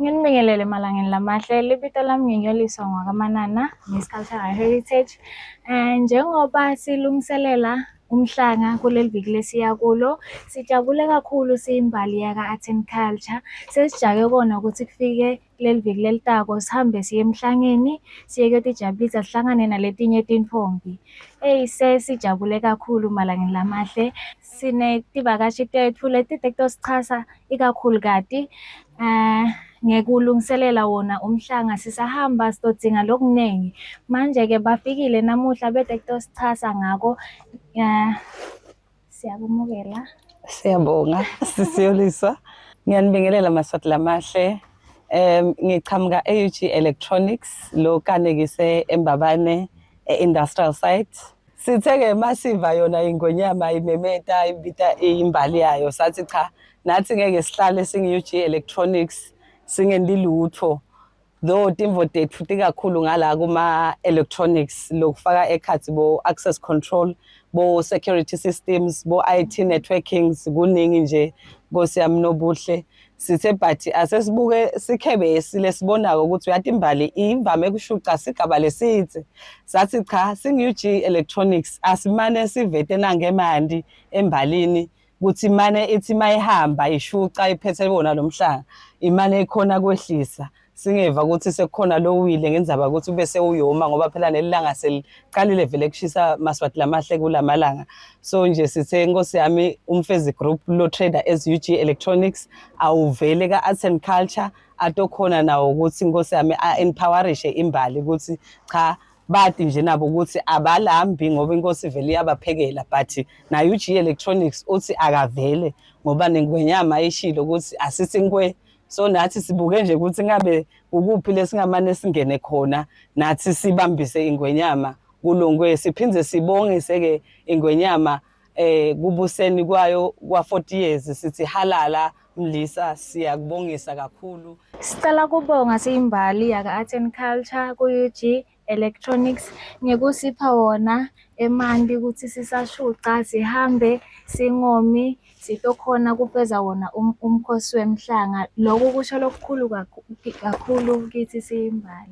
Nginibingelele emalangeni lamahle, libito lami nginyoliswa ngwakaManana, Miss Cultural Heritage. Njengoba silungiselela umhlanga kuleli viki lesiya kulo, sijabule kakhulu siyimbali yaka-Art and Culture. Sesijake kona ukuthi kufike kuleli viki lelitako sihambe siye emhlangeni, siye kuyotijabulisa sihlangane naletinye tintfombi. Sesijabule kakhulu malangeni lamahle. Sinetivakashi tetfu letide kutosichasa ikakhulukati ngekulungiselela wona umhlanga. Sisahamba sidodzinga lokunengi. Manje-ke bafikile namuhla bede kutosichasa ngako. Siyabumukela. Siyabonga sisiyoliswa. Ngiyanibingelela maswati lamahle. Ngichamuka e-UG Electronics lo kanekise eMbabane industrial site. Sitheke masiva yona ingonyama imemeta ibita imbali yayo sathi cha nathi ngeke sihlale singi-UG Electronics singendilutho. Though timvo tethu tikakhulu ngala kuma electronics lokufaka ekhathi bo access control, bo security systems, bo IT networkings kuningi nje Nkosi yami nobuhle. Sithe but asesibuke sikhebe silesibonako ukuthi uyathi imbali ivame kushuca sigaba lesithe. Sathi cha singi-UG Electronics asimane sivete nangemandi embalini kuthi imane ithi mayihamba ishuca iphethe bona lomhlanga imane ikhona kwehlisa. Singeva ukuthi sekukhona lowile ngenzaba ukuthi bese uyoma ngoba phela nelanga seliqalile vele kushisa maswati lamahle kulamalanga. So nje sithe Nkosi yami umfezi group lo trader as UG Electronics awuvele ka-Arts and Culture atokhona nawo ukuthi Nkosi yami a-empowerishe imbali ukuthi cha bathi nje nabo ukuthi abalambi ngoba inkosi vele iyabaphekela but na UG Electronics uthi akavele ngoba nengwenyama ishilo ukuthi asithi nkwe. So nathi sibuke nje ukuthi ngabe ukuphi lesingamane singene khona nathi sibambise ingwenyama kulongwe siphindze sibongiseke ingwenyama kubuseni kwayo kwa 40 years sithi halala Mlisa siyakubongisa kakhulu. Sicela kubonga siyimbali yaka-Art and Culture ku-UG Electronics ngekusipha wona emanti ukuthi sisashuca sihambe singomi sitokhona kufeza wona umkhosi wemhlanga. Lokhu kusho lokukhulu kakhulu kithi siyimbali.